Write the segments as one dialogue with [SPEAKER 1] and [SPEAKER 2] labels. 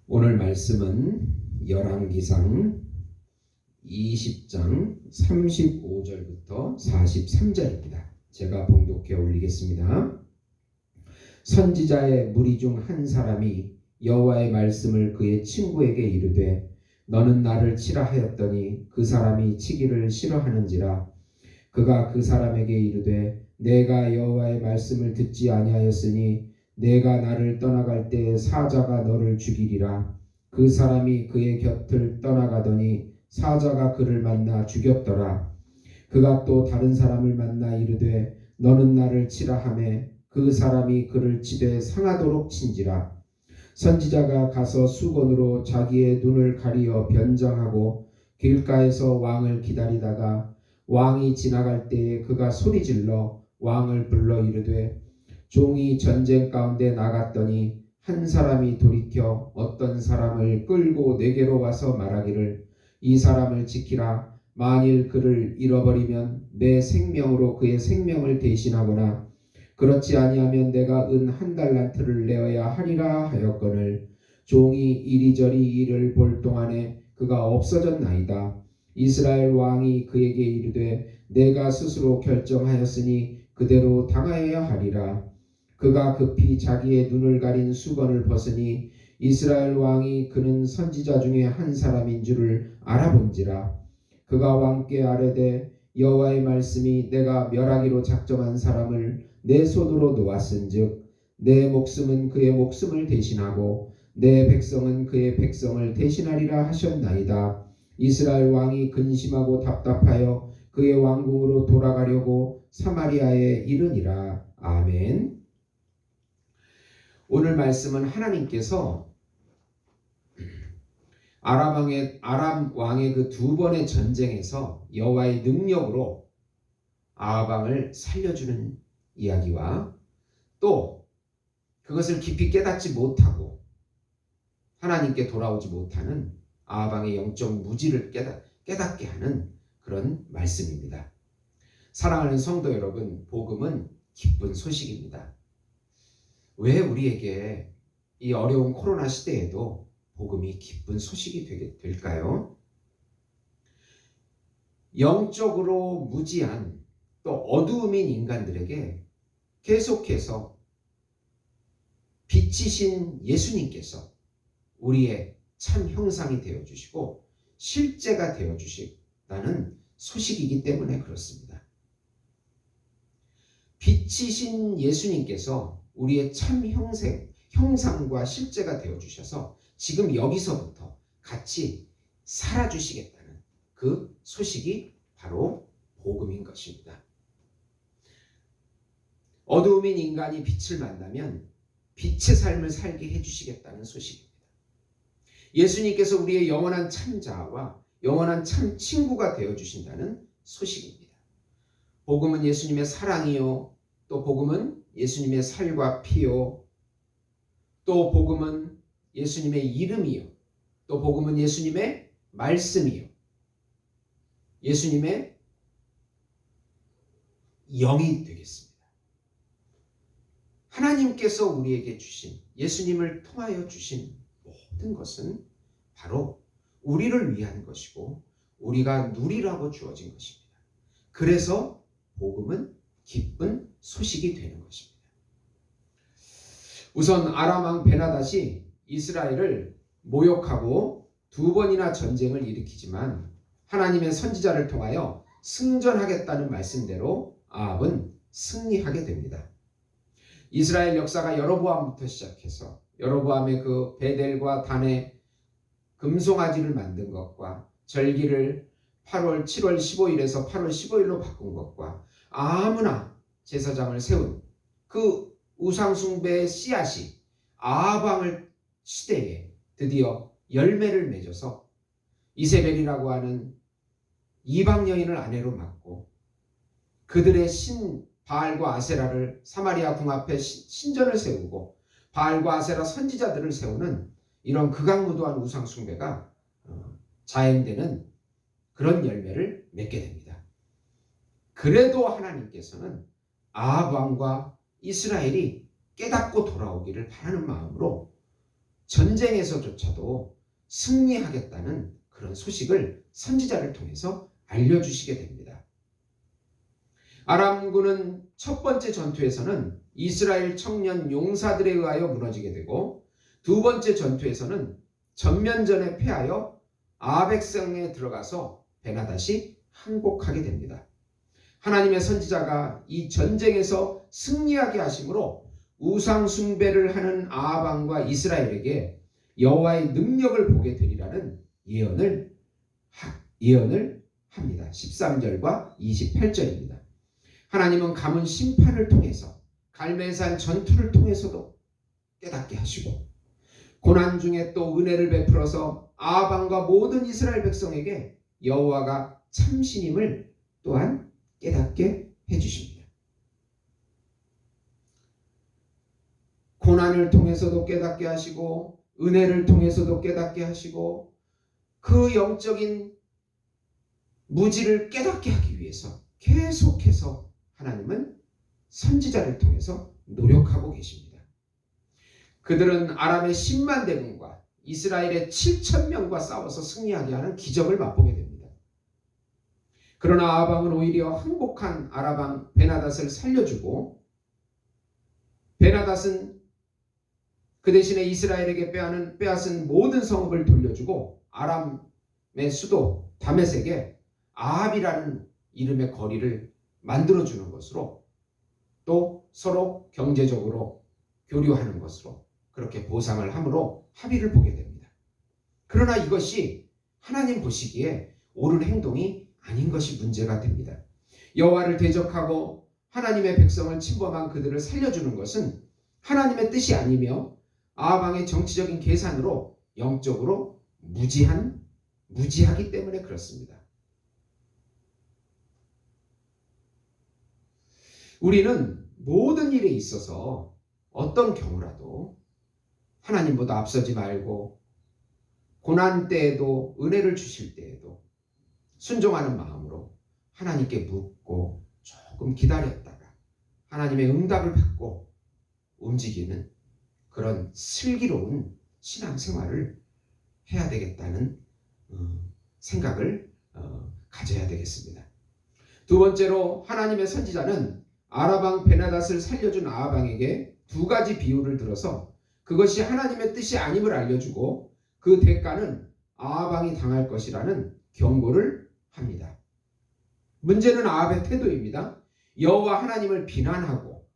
[SPEAKER 1] 오늘 말씀은 열왕기상 20장 35절부터 43절입니다. 제가 봉독해 올리겠습니다. 선지자의 무리 중 한 사람이 여호와의 말씀을 그의 친구에게 이르되 너는 나를 치라 하였더니 그 사람이 치기를 싫어하는지라. 그가 그 사람에게 이르되 내가 여호와의 말씀을 듣지 아니하였으니 내가 나를 떠나갈 때에 사자가 너를 죽이리라. 그 사람이 그의 곁을 떠나가더니 사자가 그를 만나 죽였더라. 그가 또 다른 사람을 만나 이르되 너는 나를 치라 하매 그 사람이 그를 치되 상하도록 친지라. 선지자가 가서 수건으로 자기의 눈을 가리어 변장하고 길가에서 왕을 기다리다가 왕이 지나갈 때에 그가 소리질러 왕을 불러 이르되 종이 전쟁 가운데 나갔더니 한 사람이 돌이켜 어떤 사람을 끌고 내게로 와서 말하기를 이 사람을 지키라. 만일 그를 잃어버리면 내 생명으로 그의 생명을 대신하거나 그렇지 아니하면 내가 은 1달란트를 내어야 하리라 하였거늘 종이 이리저리 이를 볼 동안에 그가 없어졌나이다. 이스라엘 왕이 그에게 이르되 내가 스스로 결정하였으니 그대로 당하여야 하리라. 그가 급히 자기의 눈을 가린 수건을 벗으니 이스라엘 왕이 그는 선지자 중에 한 사람인 줄을 알아본지라. 그가 왕께 아뢰되 여호와의 말씀이 내가 멸하기로 작정한 사람을 내 손으로 놓았은즉 내 목숨은 그의 목숨을 대신하고 내 백성은 그의 백성을 대신하리라 하셨나이다. 이스라엘 왕이 근심하고 답답하여 그의 왕궁으로 돌아가려고 사마리아에 이르니라. 아멘. 오늘 말씀은 하나님께서 아람 왕의 그 두 번의 전쟁에서 여호와의 능력으로 아합 왕을 살려주는 이야기와 또 그것을 깊이 깨닫지 못하고 하나님께 돌아오지 못하는 아합 왕의 영적 무지를 깨닫게 하는 그런 말씀입니다. 사랑하는 성도 여러분, 복음은 기쁜 소식입니다. 왜 우리에게 이 어려운 코로나 시대에도 복음이 기쁜 소식이 될까요? 영적으로 무지한 또 어두움인 인간들에게 계속해서 빛이신 예수님께서 우리의 참 형상이 되어주시고 실제가 되어주시다는 소식이기 때문에 그렇습니다. 빛이신 예수님께서 우리의 참 형상과 실제가 되어주셔서 지금 여기서부터 같이 살아주시겠다는 그 소식이 바로 복음인 것입니다. 어두움인 인간이 빛을 만나면 빛의 삶을 살게 해주시겠다는 소식입니다. 예수님께서 우리의 영원한 참자와 영원한 참 친구가 되어주신다는 소식입니다. 복음은 예수님의 사랑이요, 또 복음은 예수님의 살과 피요, 또 복음은 예수님의 이름이요, 또 복음은 예수님의 말씀이요, 예수님의 영이 되겠습니다. 하나님께서 우리에게 주신, 예수님을 통하여 주신 모든 것은 바로 우리를 위한 것이고 우리가 누리라고 주어진 것입니다. 그래서 복음은 기쁜 소식이 되는 것입니다. 우선 아람 왕 베나닷이 이스라엘을 모욕하고 2번이나 전쟁을 일으키지만 하나님의 선지자를 통하여 승전하겠다는 말씀대로 아합은 승리하게 됩니다. 이스라엘 역사가 여로보암부터 시작해서 여로보암의 그 베델과 단에 금송아지를 만든 것과 절기를 7월 15일에서 8월 15일로 바꾼 것과 아무나 제사장을 세운 그 우상숭배의 씨앗이 아합 왕 시대에 드디어 열매를 맺어서 이세벨이라고 하는 이방 여인을 아내로 맡고 그들의 신 바알과 아세라를 사마리아 궁 앞에 신전을 세우고 바알과 아세라 선지자들을 세우는 이런 극악무도한 우상숭배가 자행되는 그런 열매를 맺게 됩니다. 그래도 하나님께서는 아합 왕과 이스라엘이 깨닫고 돌아오기를 바라는 마음으로 전쟁에서조차도 승리하겠다는 그런 소식을 선지자를 통해서 알려주시게 됩니다. 아람군은 첫 번째 전투에서는 이스라엘 청년 용사들에 의하여 무너지게 되고, 두 번째 전투에서는 전면전에 패하여 아벡성에 들어가서 베나닷이 항복하게 됩니다. 하나님의 선지자가 이 전쟁에서 승리하게 하심으로 우상 숭배를 하는 아합왕과 이스라엘에게 여호와의 능력을 보게 되리라는 예언을 합니다. 13절과 28절입니다. 하나님은 가문 심판을 통해서, 갈멜산 전투를 통해서도 깨닫게 하시고, 고난 중에 또 은혜를 베풀어서 아합왕과 모든 이스라엘 백성에게 여호와가 참신임을 또한 깨닫게 해주십니다. 고난을 통해서도 깨닫게 하시고, 은혜를 통해서도 깨닫게 하시고, 그 영적인 무지를 깨닫게 하기 위해서 계속해서 하나님은 선지자를 통해서 노력하고 계십니다. 그들은 아람의 10만 대군과 이스라엘의 7,000명과 싸워서 승리하게 하는 기적을 맛보게 됩니다. 그러나 아합왕은 오히려 항복한 아람왕 베나닷을 살려주고, 베나닷은 그 대신에 이스라엘에게 빼앗은 모든 성읍을 돌려주고, 아람의 수도 다메섹에 아합이라는 이름의 거리를 만들어주는 것으로, 또 서로 경제적으로 교류하는 것으로 그렇게 보상을 함으로 합의를 보게 됩니다. 그러나 이것이 하나님 보시기에 옳은 행동이 아닌 것이 문제가 됩니다. 여호와를 대적하고 하나님의 백성을 침범한 그들을 살려주는 것은 하나님의 뜻이 아니며 아합왕의 정치적인 계산으로 영적으로 무지하기 때문에 그렇습니다. 우리는 모든 일에 있어서 어떤 경우라도 하나님보다 앞서지 말고, 고난 때에도 은혜를 주실 때에도 순종하는 마음으로 하나님께 묻고 조금 기다렸다가 하나님의 응답을 받고 움직이는 그런 슬기로운 신앙생활을 해야 되겠다는 생각을 가져야 되겠습니다. 두 번째로, 하나님의 선지자는 아합왕 베나닷을 살려준 아합왕에게 두 가지 비유를 들어서 그것이 하나님의 뜻이 아님을 알려주고, 그 대가는 아합왕이 당할 것이라는 경고를 합니다. 문제는 아합의 태도입니다. 여호와 하나님을 비난하고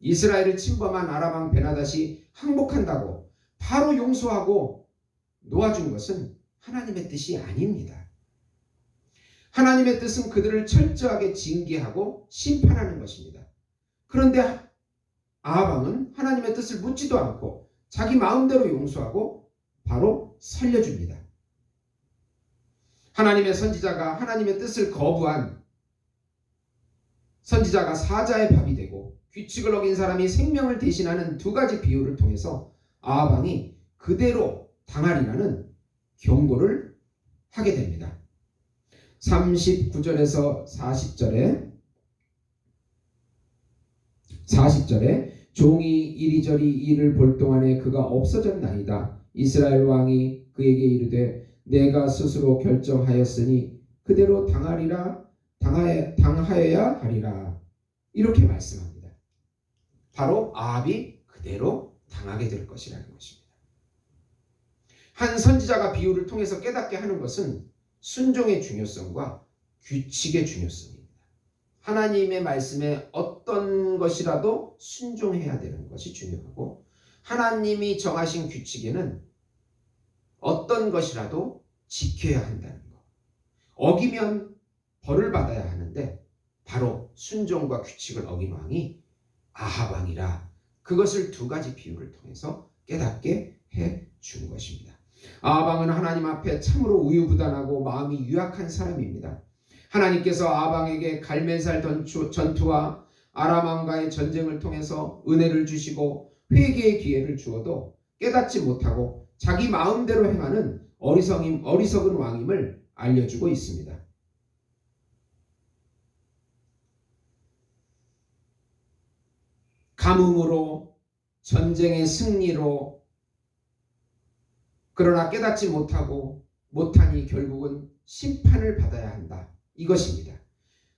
[SPEAKER 1] 이스라엘을 침범한 아람왕 베나닷이 항복한다고 바로 용서하고 놓아준 것은 하나님의 뜻이 아닙니다. 하나님의 뜻은 그들을 철저하게 징계하고 심판하는 것입니다. 그런데 아합왕은 하나님의 뜻을 묻지도 않고 자기 마음대로 용서하고 바로 살려줍니다. 하나님의 선지자가 하나님의 뜻을 거부한 선지자가 사자의 밥이 되고, 규칙을 어긴 사람이 생명을 대신하는 두 가지 비유를 통해서 아합왕이 그대로 당하리라는 경고를 하게 됩니다. 39절에서 40절에 종이 이리저리 이를 볼 동안에 그가 없어졌나이다. 이스라엘 왕이 그에게 이르되 내가 스스로 결정하였으니 그대로 당하여야 하리라. 이렇게 말씀합니다. 바로 아합이 그대로 당하게 될 것이라는 것입니다. 한 선지자가 비유를 통해서 깨닫게 하는 것은 순종의 중요성과 규칙의 중요성입니다. 하나님의 말씀에 어떤 것이라도 순종해야 되는 것이 중요하고, 하나님이 정하신 규칙에는 어떤 것이라도 지켜야 한다는 것. 어기면 벌을 받아야 하는데 바로 순종과 규칙을 어긴 왕이 아합왕이라, 그것을 두 가지 비유를 통해서 깨닫게 해준 것입니다. 아합왕은 하나님 앞에 참으로 우유부단하고 마음이 유약한 사람입니다. 하나님께서 아합왕에게 갈멜살 전투와 아람왕과의 전쟁을 통해서 은혜를 주시고 회개의 기회를 주어도 깨닫지 못하고 자기 마음대로 행하는 어리석은 왕임을 알려주고 있습니다. 가뭄으로, 전쟁의 승리로, 그러나 깨닫지 못하니 결국은 심판을 받아야 한다. 이것입니다.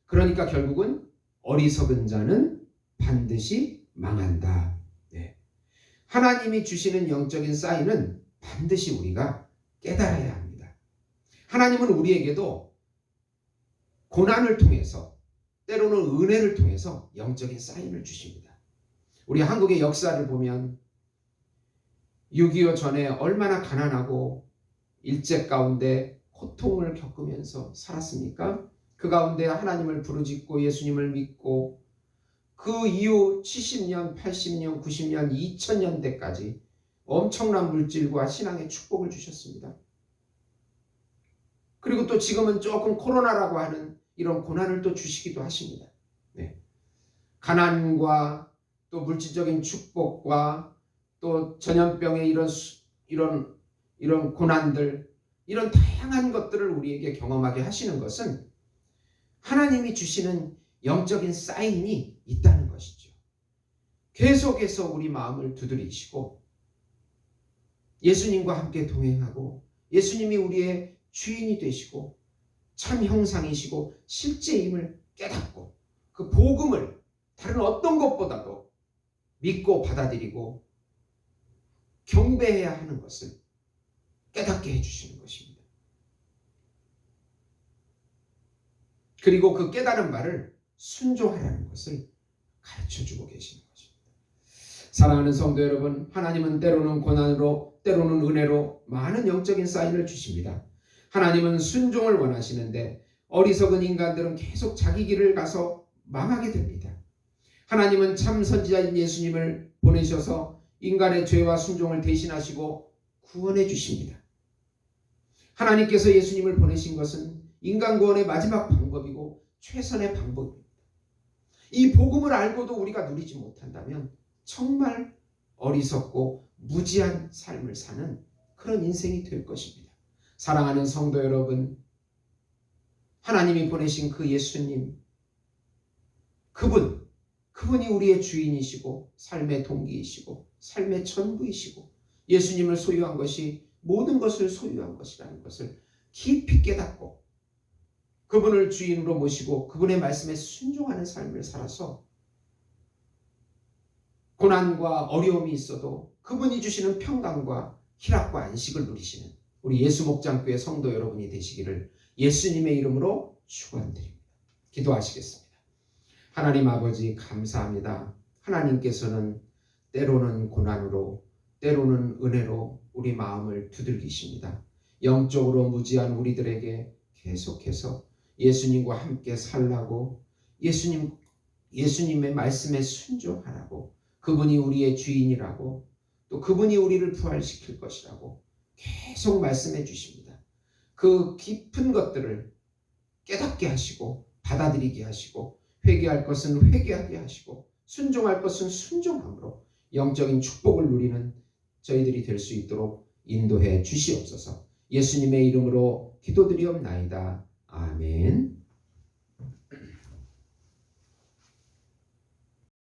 [SPEAKER 1] 그러니까 결국은 어리석은 자는 반드시 망한다. 네. 하나님이 주시는 영적인 사인은 반드시 우리가 깨달아야 합니다. 하나님은 우리에게도 고난을 통해서 때로는 은혜를 통해서 영적인 사인을 주십니다. 우리 한국의 역사를 보면 6.25 전에 얼마나 가난하고 일제 가운데 고통을 겪으면서 살았습니까? 그 가운데 하나님을 부르짖고 예수님을 믿고 그 이후 70년, 80년, 90년, 2000년대까지 엄청난 물질과 신앙의 축복을 주셨습니다. 그리고 또 지금은 조금 코로나라고 하는 이런 고난을 또 주시기도 하십니다. 네. 가난과 또 물질적인 축복과 또 전염병의 이런 고난들, 이런 다양한 것들을 우리에게 경험하게 하시는 것은 하나님이 주시는 영적인 사인이 있다는 것이죠. 계속해서 우리 마음을 두드리시고 예수님과 함께 동행하고 예수님이 우리의 주인이 되시고 참 형상이시고 실제임을 깨닫고 그 복음을 다른 어떤 것보다도 믿고 받아들이고 경배해야 하는 것을 깨닫게 해주시는 것입니다. 그리고 그 깨달은 바를 순종하라는 것을 가르쳐주고 계시는 것입니다. 사랑하는 성도 여러분, 하나님은 때로는 고난으로 때로는 은혜로 많은 영적인 사인을 주십니다. 하나님은 순종을 원하시는데 어리석은 인간들은 계속 자기 길을 가서 망하게 됩니다. 하나님은 참 선지자인 예수님을 보내셔서 인간의 죄와 순종을 대신하시고 구원해 주십니다. 하나님께서 예수님을 보내신 것은 인간 구원의 마지막 방법이고 최선의 방법입니다. 이 복음을 알고도 우리가 누리지 못한다면 정말 어리석고 무지한 삶을 사는 그런 인생이 될 것입니다. 사랑하는 성도 여러분, 하나님이 보내신 그 예수님, 그분이 우리의 주인이시고 삶의 동기이시고 삶의 전부이시고 예수님을 소유한 것이 모든 것을 소유한 것이라는 것을 깊이 깨닫고 그분을 주인으로 모시고 그분의 말씀에 순종하는 삶을 살아서 고난과 어려움이 있어도 그분이 주시는 평강과 희락과 안식을 누리시는 우리 예수 목장교회 성도 여러분이 되시기를 예수님의 이름으로 축원드립니다. 기도하시겠습니다. 하나님 아버지 감사합니다. 하나님께서는 때로는 고난으로 때로는 은혜로 우리 마음을 두들기십니다. 영적으로 무지한 우리들에게 계속해서 예수님과 함께 살라고 예수님의 말씀에 순종하라고 그분이 우리의 주인이라고 또 그분이 우리를 부활시킬 것이라고 계속 말씀해 주십니다. 그 깊은 것들을 깨닫게 하시고 받아들이게 하시고 회개할 것은 회개하게 하시고 순종할 것은 순종함으로 영적인 축복을 누리는 저희들이 될 수 있도록 인도해 주시옵소서. 예수님의 이름으로 기도드리옵나이다. 아멘.